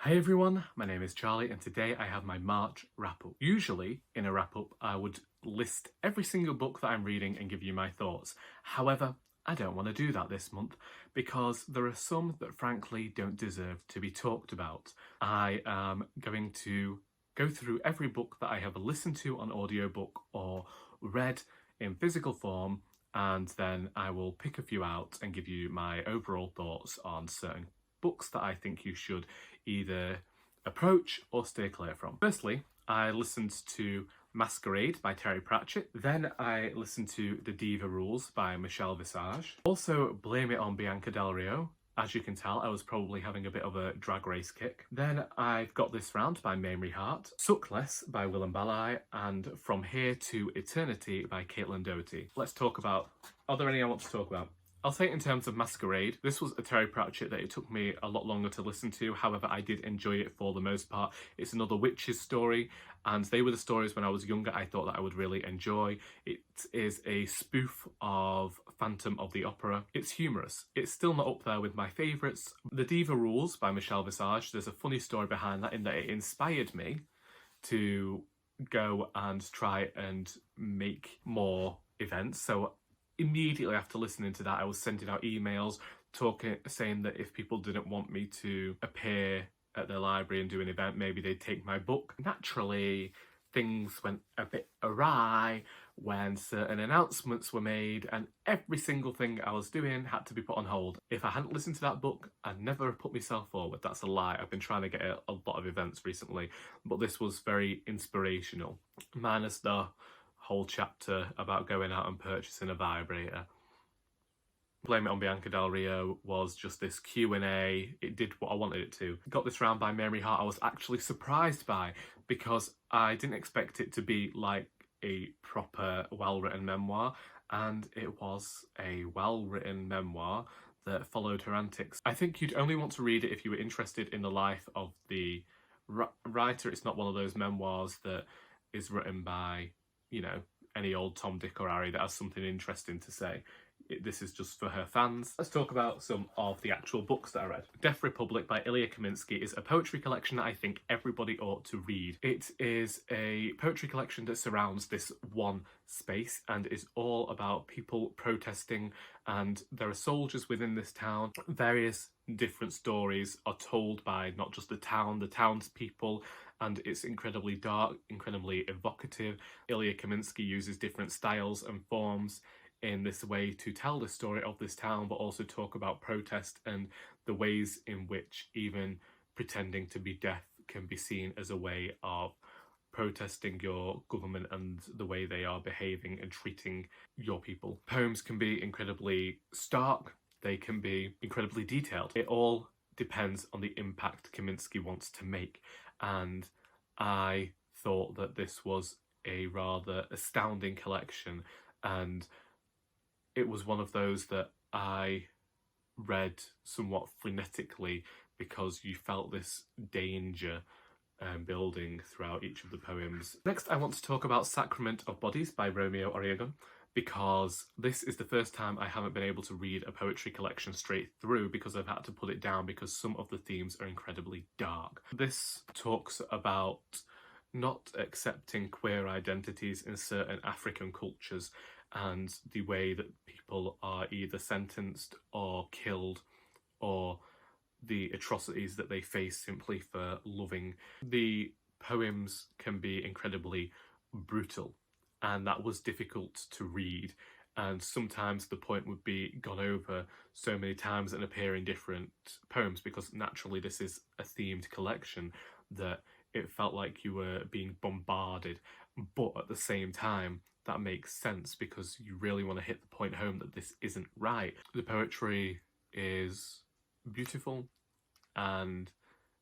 Hey everyone, my name is Charlie and today I have my March wrap-up. Usually, in a wrap-up, I would list every single book that I'm reading and give you my thoughts. However, I don't want to do that this month because there are some that frankly don't deserve to be talked about. I am going to go through every book that I have listened to on audiobook or read in physical form, and then I will pick a few out and give you my overall thoughts on certain books that I think you should either approach or stay clear from. Firstly, I listened to Maskerade by Terry Pratchett. Then I listened to The Diva Rules by Michelle Visage. Also, Blame It on Bianca Del Rio. As you can tell, I was probably having a bit of a drag race kick. Then I've Got This Round by Mamrie Hart, Suck Less by Willam Belli, and From Here to Eternity by Doughty. Let's talk about... Are there any I want to talk about? I'll say in terms of Maskerade, this was a Terry Pratchett that it took me a lot longer to listen to, however I did enjoy it for the most part. It's another witch's story, and they were the stories when I was younger I thought that I would really enjoy. It is a spoof of Phantom of the Opera. It's humorous. It's still not up there with my favourites. The Diva Rules by Michelle Visage, there's a funny story behind that in that it inspired me to go and try and make more events. So immediately after listening to that, I was sending out emails saying that if people didn't want me to appear at their library and do an event, maybe they'd take my book. Naturally, things went a bit awry when certain announcements were made and every single thing I was doing had to be put on hold. If I hadn't listened to that book, I'd never put myself forward. That's a lie. I've been trying to get a lot of events recently, but this was very inspirational. Minus the whole chapter about going out and purchasing a vibrator. Blame It on Bianca Del Rio was just this Q&A. It did what I wanted it to. Got This Round by Mamrie Hart I was actually surprised by because I didn't expect it to be like a proper well-written memoir, and it was a well-written memoir that followed her antics. I think you'd only want to read it if you were interested in the life of the writer. It's not one of those memoirs that is written by, you know, any old Tom, Dick or Harry that has something interesting to say. This is just for her fans. Let's talk about some of the actual books that I read. Death Republic by Ilya Kaminsky is a poetry collection that I think everybody ought to read. It is a poetry collection that surrounds this one space and is all about people protesting, and there are soldiers within this town. Various different stories are told by not just the townspeople, and it's incredibly dark, incredibly evocative. Ilya Kaminsky uses different styles and forms in this way to tell the story of this town, but also talk about protest and the ways in which even pretending to be deaf can be seen as a way of protesting your government and the way they are behaving and treating your people. Poems can be incredibly stark, they can be incredibly detailed. It all depends on the impact Kaminsky wants to make, and I thought that this was a rather astounding collection, and it was one of those that I read somewhat frenetically because you felt this danger building throughout each of the poems. Next, I want to talk about Sacrament of Bodies by Romeo Oriogun, because this is the first time I haven't been able to read a poetry collection straight through because I've had to put it down because some of the themes are incredibly dark. This talks about not accepting queer identities in certain African cultures and the way that people are either sentenced or killed, or the atrocities that they face simply for loving. The poems can be incredibly brutal, and that was difficult to read, and sometimes the point would be gone over so many times and appear in different poems because naturally this is a themed collection that it felt like you were being bombarded, but at the same time that makes sense because you really want to hit the point home that this isn't right. The poetry is beautiful and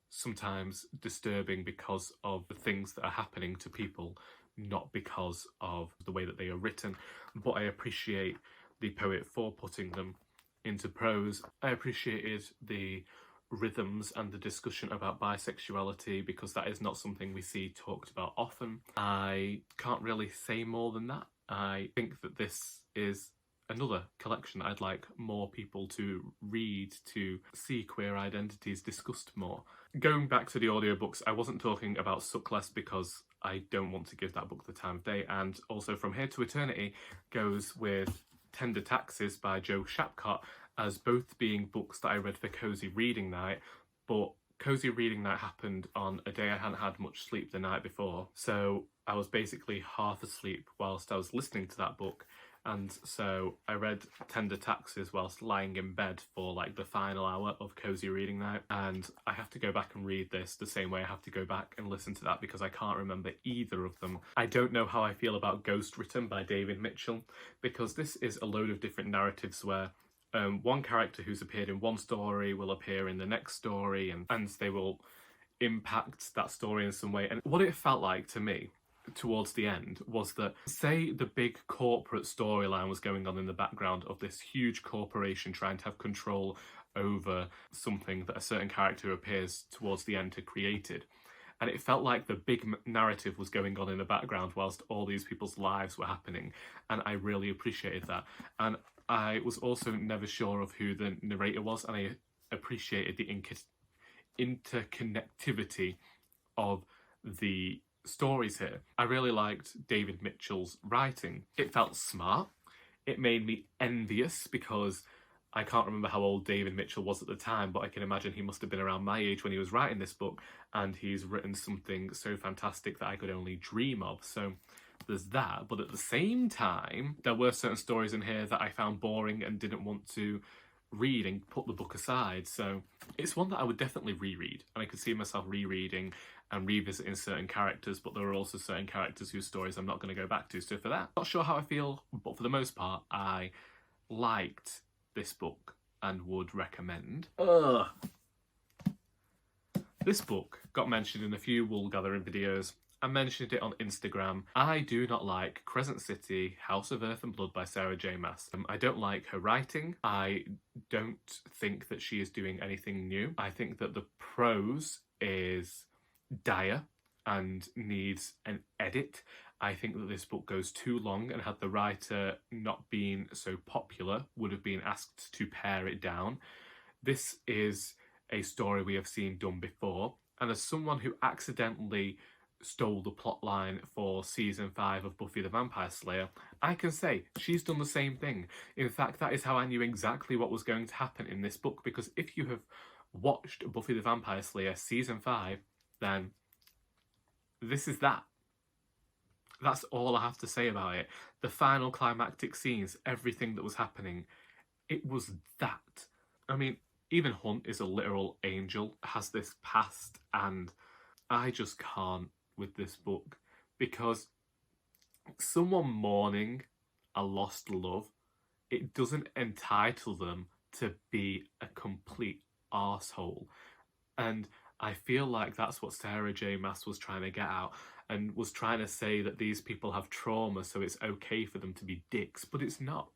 sometimes disturbing because of the things that are happening to people, not because of the way that they are written, but I appreciate the poet for putting them into prose. I appreciated the rhythms and the discussion about bisexuality because that is not something we see talked about often. I can't really say more than that. I think that this is another collection I'd like more people to read to see queer identities discussed more. Going back to the audiobooks, I wasn't talking about Suck Less because I don't want to give that book the time of day, and also From Here to Eternity goes with Tender Taxes by Joe Shapcott as both being books that I read for cozy reading night, but cozy reading night happened on a day I hadn't had much sleep the night before, so I was basically half asleep whilst I was listening to that book, and so I read Tender Taxes whilst lying in bed for like the final hour of cozy reading night, and I have to go back and read this the same way I have to go back and listen to that because I can't remember either of them. I don't know how I feel about Ghostwritten by David Mitchell, because this is a load of different narratives where one character who's appeared in one story will appear in the next story, and they will impact that story in some way. And what it felt like to me towards the end was that, say the big corporate storyline was going on in the background of this huge corporation trying to have control over something that a certain character who appears towards the end had created. And it felt like the big narrative was going on in the background whilst all these people's lives were happening. And I really appreciated that. And I was also never sure of who the narrator was, and I appreciated the interconnectivity of the stories here. I really liked David Mitchell's writing. It felt smart. It made me envious because I can't remember how old David Mitchell was at the time, but I can imagine he must have been around my age when he was writing this book, and he's written something so fantastic that I could only dream of. So there's that, but at the same time, there were certain stories in here that I found boring and didn't want to read and put the book aside. So it's one that I would definitely reread, and I could see myself rereading and revisiting certain characters, but there are also certain characters whose stories I'm not going to go back to. So for that, not sure how I feel, but for the most part, I liked this book and would recommend. This book got mentioned in a few wool gathering videos. I mentioned it on Instagram. I do not like Crescent City, House of Earth and Blood by Sarah J. Maas. I don't like her writing. I don't think that she is doing anything new. I think that the prose is dire and needs an edit. I think that this book goes too long, and had the writer not been so popular, would have been asked to pare it down. This is a story we have seen done before, and as someone who accidentally stole the plotline for season 5 of Buffy the Vampire Slayer, I can say she's done the same thing. In fact, that is how I knew exactly what was going to happen in this book, because if you have watched Buffy the Vampire Slayer season 5, then this is that. That's all I have to say about it. The final climactic scenes, everything that was happening, it was that. I mean, even Hunt is a literal angel, has this past, and I just can't with this book, because someone mourning a lost love, it doesn't entitle them to be a complete arsehole. And I feel like that's what Sarah J. Maas was trying to get out, and was trying to say that these people have trauma, so it's okay for them to be dicks, but it's not.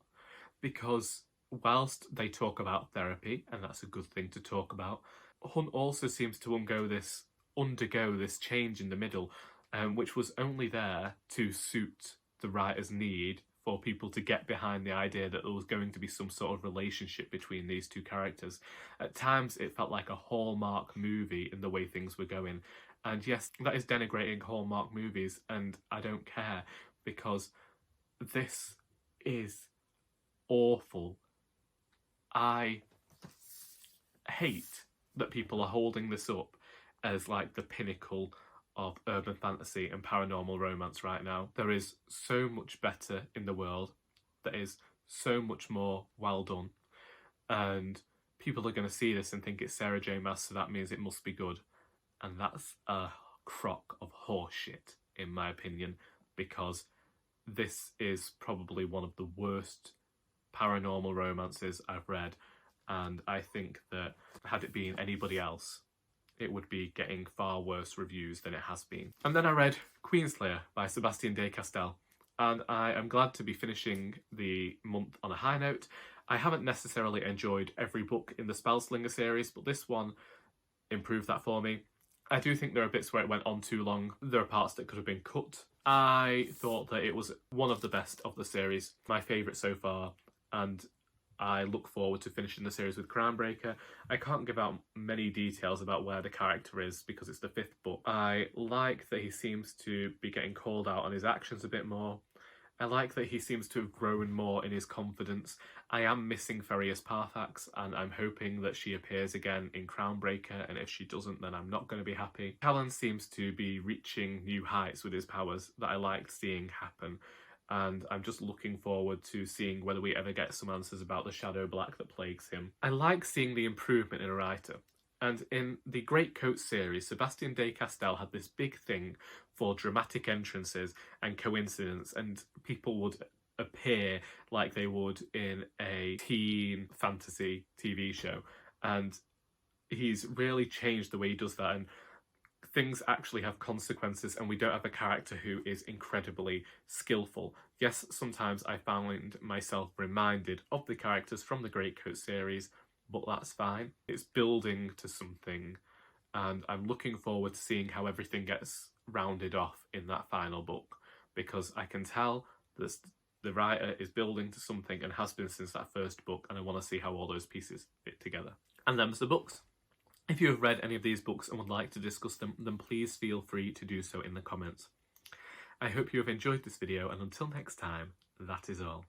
Because whilst they talk about therapy, and that's a good thing to talk about, Hunt also seems to undergo this change in the middle, which was only there to suit the writer's need for people to get behind the idea that there was going to be some sort of relationship between these two characters. At times it felt like a Hallmark movie in the way things were going. And yes, that is denigrating Hallmark movies, and I don't care, because this is awful. I hate that people are holding this up as like the pinnacle of urban fantasy and paranormal romance right now. There is so much better in the world that is so much more well done, and people are going to see this and think it's Sarah J. Maas, so that means it must be good. And that's a crock of horseshit, in my opinion, because this is probably one of the worst paranormal romances I've read, and I think that had it been anybody else, it would be getting far worse reviews than it has been. And then I read Queenslayer by Sebastien de Castell, and I am glad to be finishing the month on a high note. I haven't necessarily enjoyed every book in the Spellslinger series, but this one improved that for me. I do think there are bits where it went on too long. There are parts that could have been cut. I thought that it was one of the best of the series, my favourite so far, and I look forward to finishing the series with Crownbreaker. I can't give out many details about where the character is because it's the 5th book. I like that he seems to be getting called out on his actions a bit more. I like that he seems to have grown more in his confidence. I am missing Ferius Parthax, and I'm hoping that she appears again in Crownbreaker, and if she doesn't, then I'm not going to be happy. Callan seems to be reaching new heights with his powers that I liked seeing happen, and I'm just looking forward to seeing whether we ever get some answers about the shadow black that plagues him. I like seeing the improvement in a writer. And in the Greatcoat series, Sebastien de Castell had this big thing for dramatic entrances and coincidence, and people would appear like they would in a teen fantasy TV show. And he's really changed the way he does that, and things actually have consequences, and we don't have a character who is incredibly skillful. Yes, sometimes I find myself reminded of the characters from the Greatcoat series, but that's fine. It's building to something, and I'm looking forward to seeing how everything gets rounded off in that final book, because I can tell that the writer is building to something and has been since that first book, and I want to see how all those pieces fit together. And them's the books. If you have read any of these books and would like to discuss them, then please feel free to do so in the comments. I hope you have enjoyed this video, and until next time, that is all.